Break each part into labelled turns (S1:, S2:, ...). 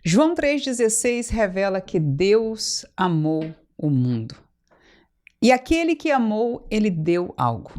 S1: João 3,16 revela que Deus amou o mundo. E aquele que amou, ele deu algo.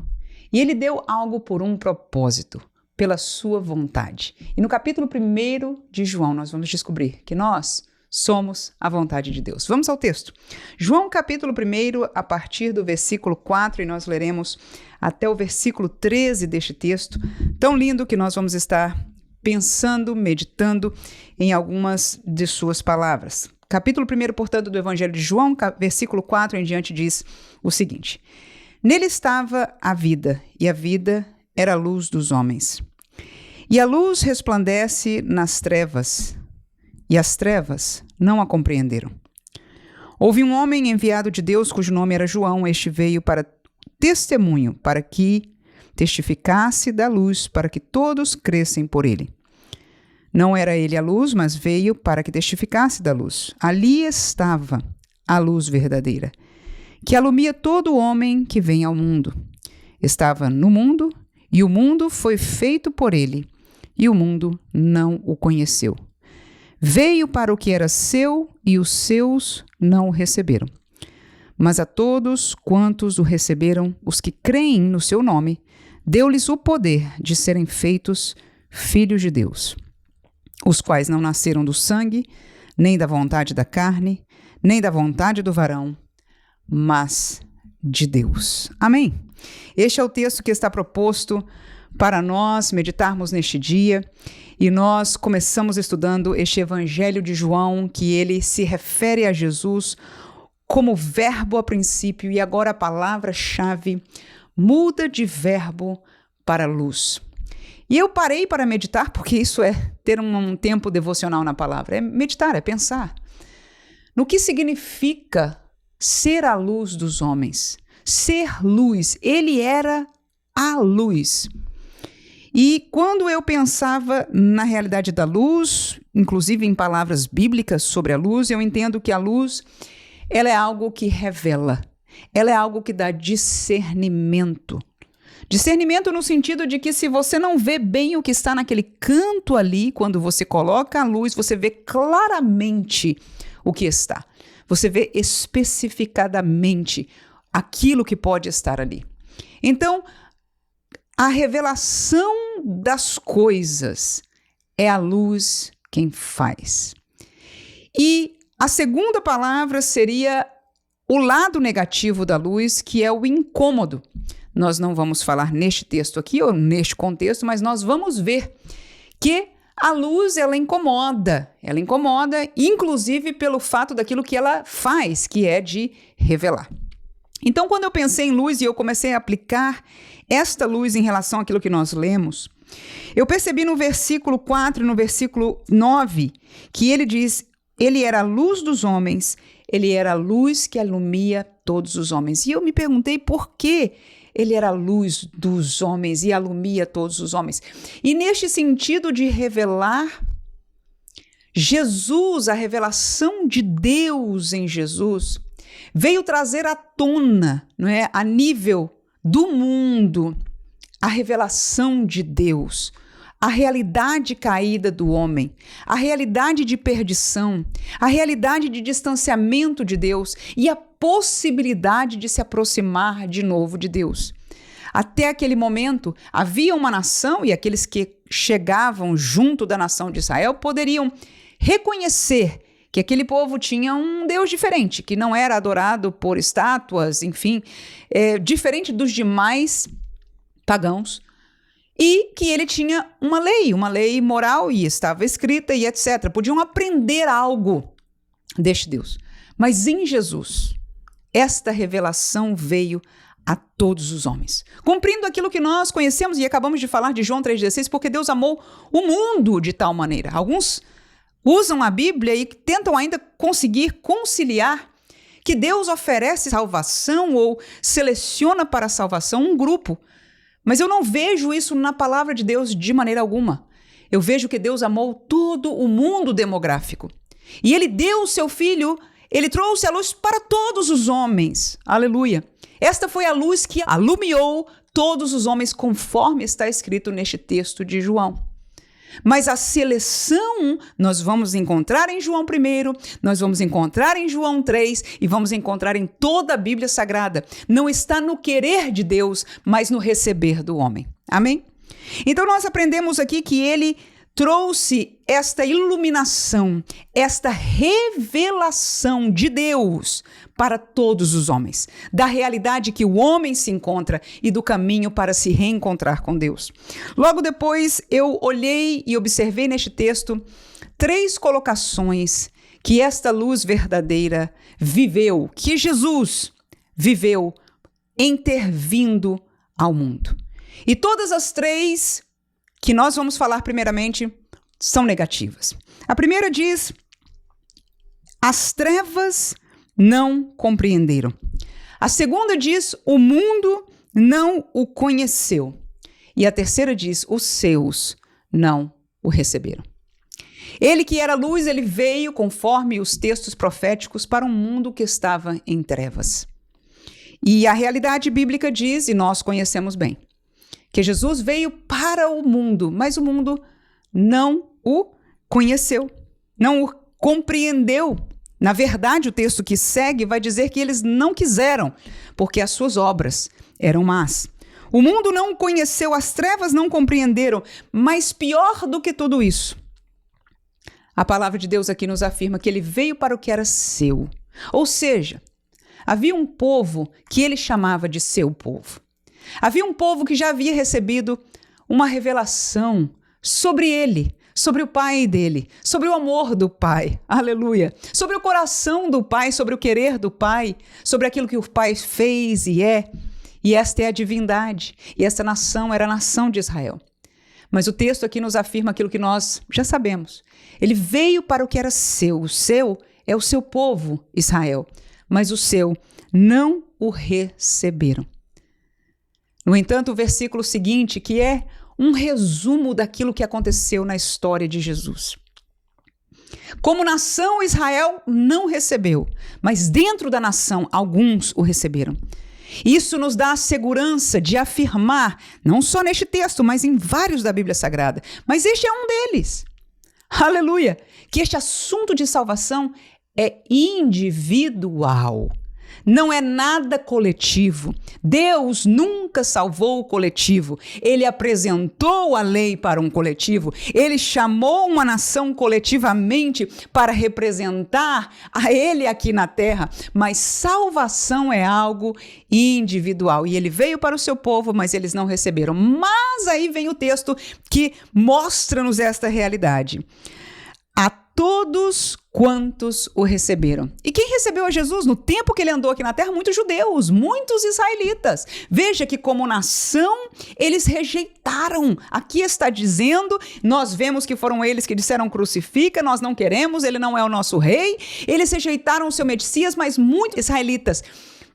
S1: E ele deu algo por um propósito, pela sua vontade. E no capítulo 1 de João, nós vamos descobrir que nós somos a vontade de Deus. Vamos ao texto. João capítulo 1, a partir do versículo 4, e nós leremos até o versículo 13 deste texto, tão lindo que nós vamos estar pensando, meditando em algumas de suas palavras. Capítulo 1, portanto, do Evangelho de João, versículo 4 em diante, diz o seguinte: Nele estava a vida, e a vida era a luz dos homens. E a luz resplandece nas trevas, e as trevas não a compreenderam. Houve um homem enviado de Deus, cujo nome era João. Este veio para testemunho, para que testificasse da luz, para que todos crescem por ele. Não era ele a luz, mas veio para que testificasse da luz. Ali estava a luz verdadeira, que alumia todo homem que vem ao mundo. Estava no mundo, e o mundo foi feito por ele, e o mundo não o conheceu. Veio para o que era seu, e os seus não o receberam. Mas a todos quantos o receberam, os que creem no seu nome, deu-lhes o poder de serem feitos filhos de Deus, os quais não nasceram do sangue, nem da vontade da carne, nem da vontade do varão, mas de Deus. Amém? Este é o texto que está proposto para nós meditarmos neste dia, e nós começamos estudando este Evangelho de João, que ele se refere a Jesus como verbo a princípio, e agora a palavra-chave muda de verbo para luz. E eu parei para meditar, porque isso é ter um tempo devocional na palavra, é meditar, é pensar no que significa ser a luz dos homens, ser luz. Ele era a luz. E quando eu pensava na realidade da luz, inclusive em palavras bíblicas sobre a luz, eu entendo que a luz, ela é algo que revela, ela é algo que dá discernimento. Discernimento no sentido de que se você não vê bem o que está naquele canto ali, quando você coloca a luz, você vê claramente o que está. Você vê especificadamente aquilo que pode estar ali. Então, a revelação das coisas é a luz quem faz. E a segunda palavra seria o lado negativo da luz, que é o incômodo. Nós não vamos falar neste texto aqui, ou neste contexto, mas nós vamos ver que a luz, ela incomoda, inclusive pelo fato daquilo que ela faz, que é de revelar. Então, quando eu pensei em luz e eu comecei a aplicar esta luz em relação àquilo que nós lemos, eu percebi no versículo 4 e no versículo 9, que ele diz: ele era a luz dos homens, ele era a luz que alumia todos os homens. E eu me perguntei por que ele era a luz dos homens e alumia todos os homens. E neste sentido de revelar Jesus, a revelação de Deus em Jesus, veio trazer à tona, não é, a nível do mundo, a revelação de Deus, a realidade caída do homem, a realidade de perdição, a realidade de distanciamento de Deus e a possibilidade de se aproximar de novo de Deus. Até aquele momento, havia uma nação, e aqueles que chegavam junto da nação de Israel poderiam reconhecer que aquele povo tinha um Deus diferente, que não era adorado por estátuas, enfim, diferente dos demais pagãos, e que ele tinha uma lei moral, e estava escrita e etc. Podiam aprender algo deste Deus. Mas em Jesus, esta revelação veio a todos os homens, cumprindo aquilo que nós conhecemos e acabamos de falar de João 3,16, porque Deus amou o mundo de tal maneira. Alguns usam a Bíblia e tentam ainda conseguir conciliar que Deus oferece salvação ou seleciona para a salvação um grupo. Mas eu não vejo isso na palavra de Deus de maneira alguma. Eu vejo que Deus amou todo o mundo demográfico. E ele deu o seu filho, ele trouxe a luz para todos os homens. Aleluia. Esta foi a luz que alumiou todos os homens, conforme está escrito neste texto de João. Mas a seleção nós vamos encontrar em João 1, nós vamos encontrar em João 3 e vamos encontrar em toda a Bíblia Sagrada. Não está no querer de Deus, mas no receber do homem. Amém? Então nós aprendemos aqui que ele trouxe esta iluminação, esta revelação de Deus para todos os homens, da realidade que o homem se encontra e do caminho para se reencontrar com Deus. Logo depois, eu olhei e observei neste texto 3 colocações que esta luz verdadeira viveu, que Jesus viveu intervindo ao mundo. E todas as 3 que nós vamos falar primeiramente são negativas. A primeira diz: as trevas não compreenderam. A segunda diz: o mundo não o conheceu. E a terceira diz: os seus não o receberam. Ele que era luz, ele veio, conforme os textos proféticos, para um mundo que estava em trevas. E a realidade bíblica diz, e nós conhecemos bem, que Jesus veio para o mundo, mas o mundo não o conheceu, não o compreendeu. Na verdade, o texto que segue vai dizer que eles não quiseram, porque as suas obras eram más. O mundo não o conheceu, as trevas não compreenderam, mas pior do que tudo isso, a palavra de Deus aqui nos afirma que ele veio para o que era seu. Ou seja, havia um povo que ele chamava de seu povo. Havia um povo que já havia recebido uma revelação sobre ele, sobre o pai dele, sobre o amor do pai, aleluia, sobre o coração do pai, sobre o querer do pai, sobre aquilo que o pai fez e é. E esta é a divindade, e essa nação era a nação de Israel. Mas o texto aqui nos afirma aquilo que nós já sabemos. Ele veio para o que era seu. O seu é o seu povo, Israel, mas o seu não o receberam. No entanto, o versículo seguinte, que é um resumo daquilo que aconteceu na história de Jesus. Como nação, Israel não recebeu, mas dentro da nação, alguns o receberam. Isso nos dá a segurança de afirmar, não só neste texto, mas em vários da Bíblia Sagrada, mas este é um deles. Aleluia! Que este assunto de salvação é individual. Não é nada coletivo. Deus nunca salvou o coletivo. Ele apresentou a lei para um coletivo. Ele chamou uma nação coletivamente para representar a ele aqui na terra. Mas salvação é algo individual. E ele veio para o seu povo, mas eles não receberam. Mas aí vem o texto que mostra-nos esta realidade. A todos quantos o receberam. E quem recebeu a Jesus no tempo que ele andou aqui na terra? Muitos judeus, muitos israelitas. Veja que como nação, eles rejeitaram. Aqui está dizendo, nós vemos que foram eles que disseram crucifica, nós não queremos, ele não é o nosso rei. Eles rejeitaram o seu Messias, mas muitos israelitas,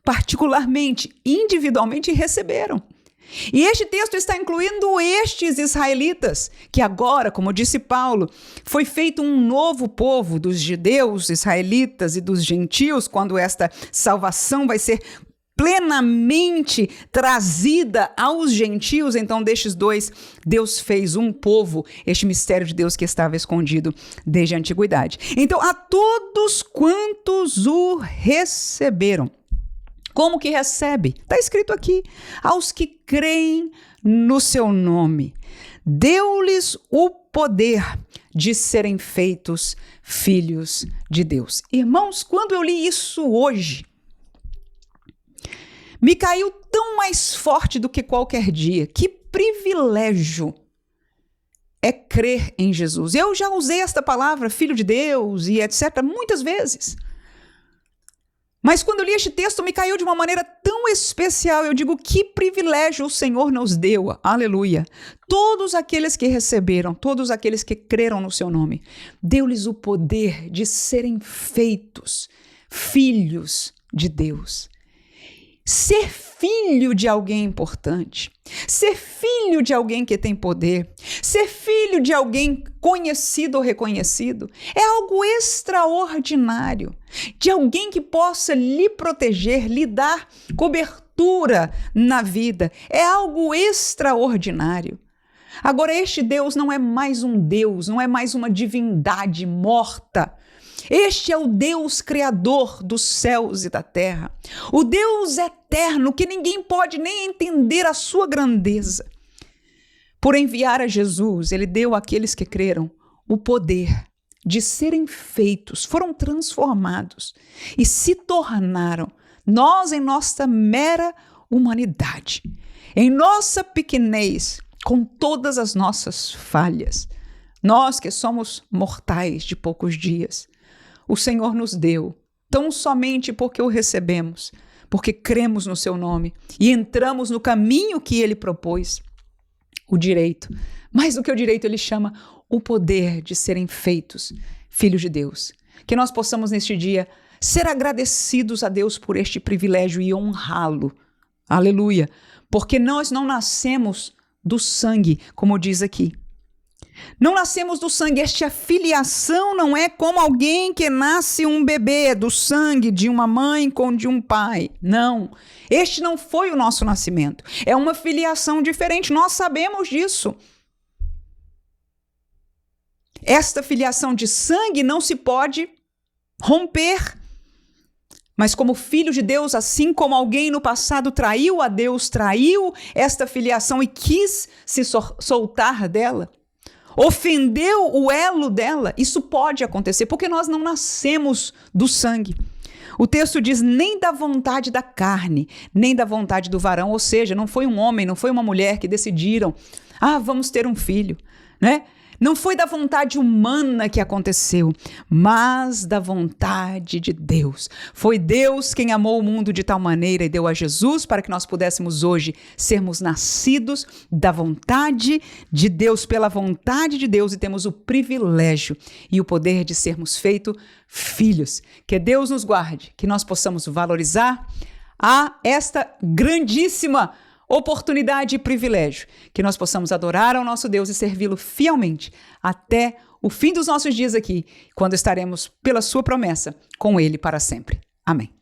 S1: particularmente, individualmente, receberam. E este texto está incluindo estes israelitas, que agora, como disse Paulo, foi feito um novo povo dos judeus, israelitas e dos gentios, quando esta salvação vai ser plenamente trazida aos gentios. Então, destes dois, Deus fez um povo, este mistério de Deus que estava escondido desde a antiguidade. Então, a todos quantos o receberam. Como que recebe? Está escrito aqui, aos que creem no seu nome, deu-lhes o poder de serem feitos filhos de Deus. Irmãos, quando eu li isso hoje, me caiu tão mais forte do que qualquer dia. Que privilégio é crer em Jesus. Eu já usei esta palavra, filho de Deus e etc., muitas vezes. Mas quando eu li este texto, me caiu de uma maneira tão especial. Eu digo, que privilégio o Senhor nos deu. Aleluia. Todos aqueles que receberam, todos aqueles que creram no seu nome, deu-lhes o poder de serem feitos filhos de Deus. Ser filho de alguém importante, ser filho de alguém que tem poder, ser filho de alguém conhecido ou reconhecido, é algo extraordinário, de alguém que possa lhe proteger, lhe dar cobertura na vida, é algo extraordinário. Agora, este Deus não é mais um Deus, não é mais uma divindade morta. Este é o Deus criador dos céus e da terra, o Deus eterno que ninguém pode nem entender a sua grandeza. Por enviar a Jesus, ele deu àqueles que creram o poder de serem feitos, foram transformados e se tornaram, nós em nossa mera humanidade, em nossa pequenez, com todas as nossas falhas, nós que somos mortais de poucos dias, o Senhor nos deu, tão somente porque o recebemos, porque cremos no seu nome e entramos no caminho que ele propôs, o direito. Mais do que o direito, ele chama o poder de serem feitos filhos de Deus. Que nós possamos neste dia ser agradecidos a Deus por este privilégio e honrá-lo. Aleluia! Porque nós não nascemos do sangue, como diz aqui. Não nascemos do sangue, esta filiação não é como alguém que nasce um bebê do sangue de uma mãe com de um pai. Não, este não foi o nosso nascimento. É uma filiação diferente, nós sabemos disso. Esta filiação de sangue não se pode romper. Mas como filho de Deus, assim como alguém no passado traiu a Deus, traiu esta filiação e quis se soltar dela, ofendeu o elo dela, isso pode acontecer, porque nós não nascemos do sangue. O texto diz, nem da vontade da carne, nem da vontade do varão, ou seja, não foi um homem, não foi uma mulher que decidiram, vamos ter um filho, né? Não foi da vontade humana que aconteceu, mas da vontade de Deus. Foi Deus quem amou o mundo de tal maneira e deu a Jesus para que nós pudéssemos hoje sermos nascidos da vontade de Deus, pela vontade de Deus, e temos o privilégio e o poder de sermos feitos filhos. Que Deus nos guarde, que nós possamos valorizar esta grandíssima oportunidade e privilégio, que nós possamos adorar ao nosso Deus e servi-lo fielmente até o fim dos nossos dias aqui, quando estaremos, pela sua promessa, com ele para sempre. Amém.